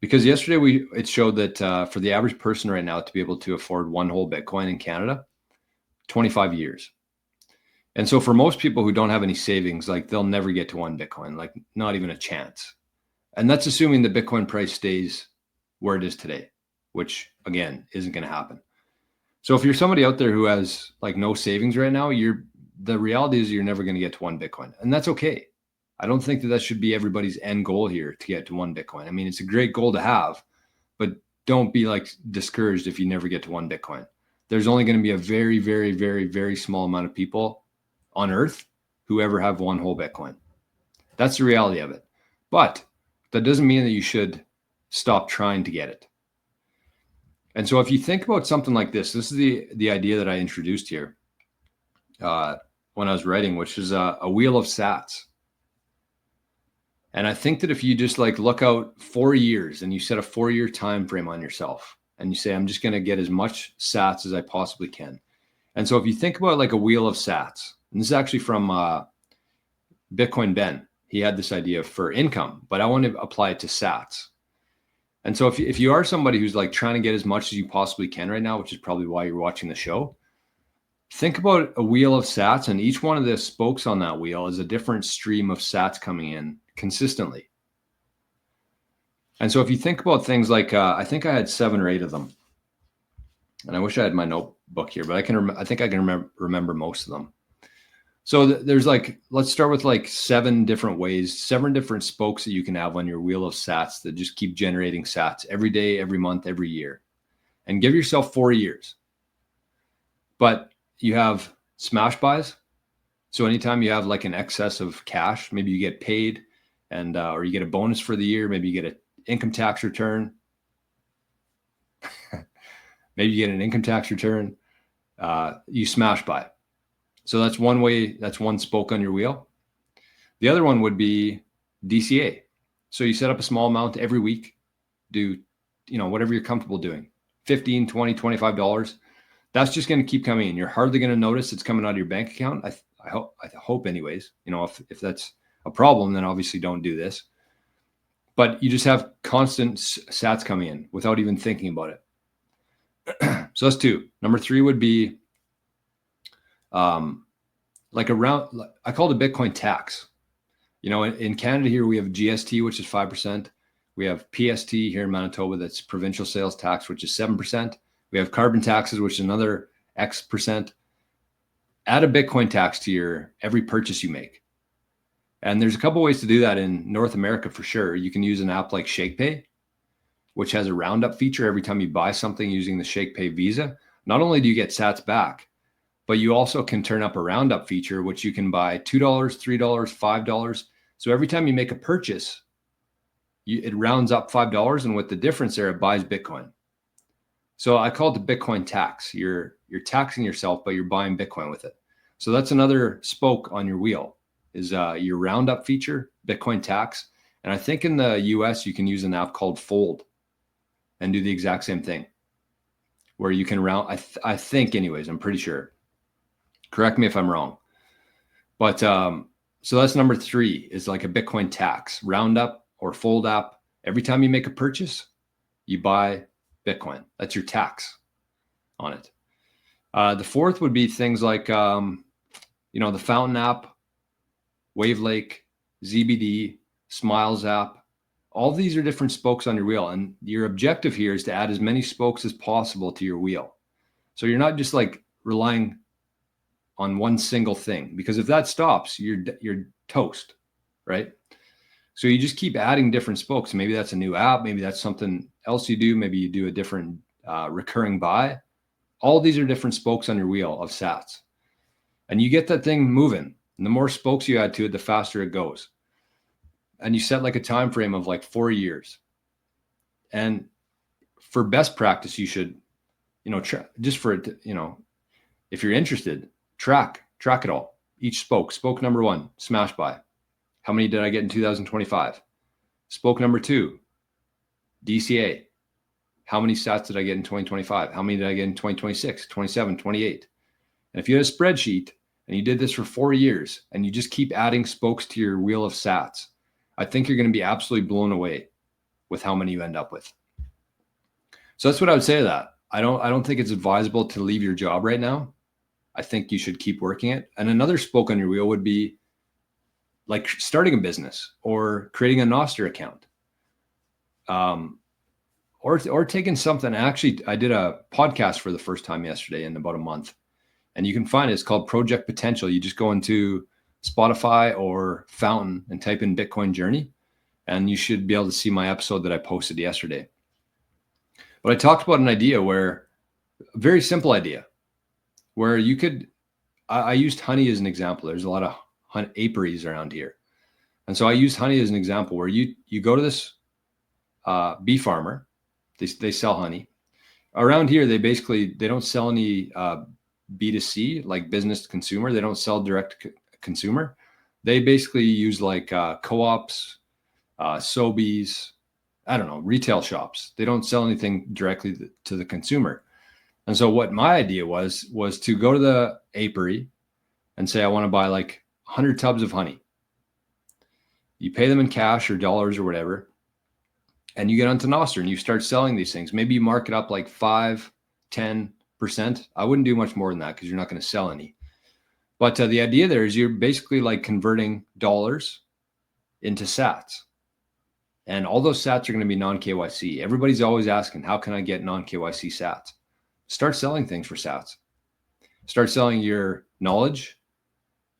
Because yesterday it showed that for the average person right now to be able to afford one whole Bitcoin in Canada, 25 years. And so for most people who don't have any savings, like they'll never get to one Bitcoin, like not even a chance. And that's assuming the Bitcoin price stays where it is today, which again, isn't going to happen. So if you're somebody out there who has like no savings right now, the reality is you're never going to get to one Bitcoin, and that's okay. I don't think that should be everybody's end goal here to get to one Bitcoin. I mean, it's a great goal to have, but don't be like discouraged if you never get to one Bitcoin. There's only going to be a very, very, very, very small amount of people on earth who ever have one whole Bitcoin. That's the reality of it. But that doesn't mean that you should stop trying to get it. And so if you think about something like this is the idea that I introduced here when I was writing, which is a wheel of sats. And I think that if you just like look out 4 years and you set a 4-year time frame on yourself and you say, I'm just going to get as much sats as I possibly can. And so if you think about like a wheel of sats, and this is actually from Bitcoin Ben, he had this idea for income, but I want to apply it to sats. And so if you are somebody who's like trying to get as much as you possibly can right now, which is probably why you're watching the show, think about a wheel of sats, and each one of the spokes on that wheel is a different stream of sats coming in consistently. And so if you think about things like, I think I had 7 or 8 of them, and I wish I had my notebook here, but I think I can remember most of them. So there's like, let's start with like 7 different ways, 7 different spokes that you can have on your wheel of sats that just keep generating sats every day, every month, every year, and give yourself 4 years. But you have smash buys. So anytime you have like an excess of cash, maybe you get paid and, or you get a bonus for the year, maybe you get an income tax return. Maybe you get an income tax return, you smash buy. So that's one way, that's one spoke on your wheel. The other one would be DCA. So you set up a small amount every week, do, whatever you're comfortable doing, $15, $20, $25. That's just going to keep coming in. You're hardly going to notice it's coming out of your bank account. I hope anyways, if that's a problem, then obviously don't do this, but you just have constant sats coming in without even thinking about it. So that's 2. Number 3 would be, like around, I call it a Bitcoin tax. In Canada here, we have GST, which is 5%. We have PST here in Manitoba, that's provincial sales tax, which is 7%. We have carbon taxes, which is another X%. Add a Bitcoin tax to your every purchase you make. And there's a couple ways to do that in North America for sure. You can use an app like ShakePay, which has a roundup feature every time you buy something using the ShakePay Visa. Not only do you get sats back, but you also can turn up a roundup feature, which you can buy $2, $3, $5. So every time you make a purchase, it rounds up $5, and with the difference there, it buys Bitcoin. So I call it the Bitcoin tax. You're taxing yourself, but you're buying Bitcoin with it. So that's another spoke on your wheel, is your roundup feature, Bitcoin tax. And I think in the US, you can use an app called Fold and do the exact same thing, where you can round, I think anyways, I'm pretty sure. Correct me if I'm wrong. But so that's number 3, is like a Bitcoin tax, roundup or Fold app. Every time you make a purchase, you buy Bitcoin. That's your tax on it. The 4th would be things like, the Fountain app, Wavelake, ZBD, Smiles app. All of these are different spokes on your wheel. And your objective here is to add as many spokes as possible to your wheel. So you're not just like relying on one single thing, because if that stops, you're toast, right? So you just keep adding different spokes. Maybe that's a new app. Maybe that's something else you do. Maybe you do a different recurring buy. All these are different spokes on your wheel of sats. And you get that thing moving. And the more spokes you add to it, the faster it goes. And you set like a time frame of like 4 years. And for best practice, you should, just for it, if you're interested, track it all. Each spoke number 1, smash buy. How many did I get in 2025? Spoke number 2, DCA. How many sats did I get in 2025? How many did I get in 2026, 27, 28? And if you had a spreadsheet and you did this for 4 years and you just keep adding spokes to your wheel of sats, I think you're going to be absolutely blown away with how many you end up with. So that's what I would say to that. I don't think it's advisable to leave your job right now. I think you should keep working it. And another spoke on your wheel would be like starting a business or creating a nostr account. Or taking something. Actually, I did a podcast for the first time yesterday in about a month, and you can find it. It's called Project Potential. You just go into Spotify or Fountain and type in Bitcoin Journey, and you should be able to see my episode that I posted yesterday. But I talked about an idea a very simple idea, where you could, I used honey as an example. There's a lot of apiaries around here. And so I used honey as an example where you go to this bee farmer, they sell honey. Around here, they don't sell any B2C, like business to consumer. They don't sell direct to consumer. They basically use like co-ops, Sobeys, I don't know, retail shops. They don't sell anything directly to the consumer. And so what my idea was to go to the apiary and say, I want to buy like 100 tubs of honey. You pay them in cash or dollars or whatever, and you get onto nostr and you start selling these things. Maybe you mark it up like 5, 10%. I wouldn't do much more than that because you're not going to sell any. But the idea there is you're basically like converting dollars into sats. And all those sats are going to be non-KYC. Everybody's always asking, how can I get non-KYC sats? Start selling things for sats. Start selling your knowledge,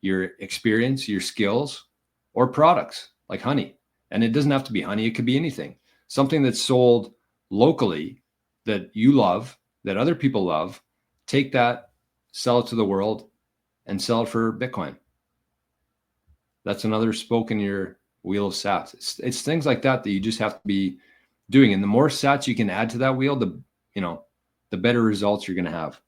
your experience, your skills, or products like honey. And it doesn't have to be honey. It could be anything. Something that's sold locally that you love, that other people love. Take that, sell it to the world, and sell it for Bitcoin. That's another spoke in your wheel of sats. It's things like that you just have to be doing. And the more sats you can add to that wheel, the better results you're going to have.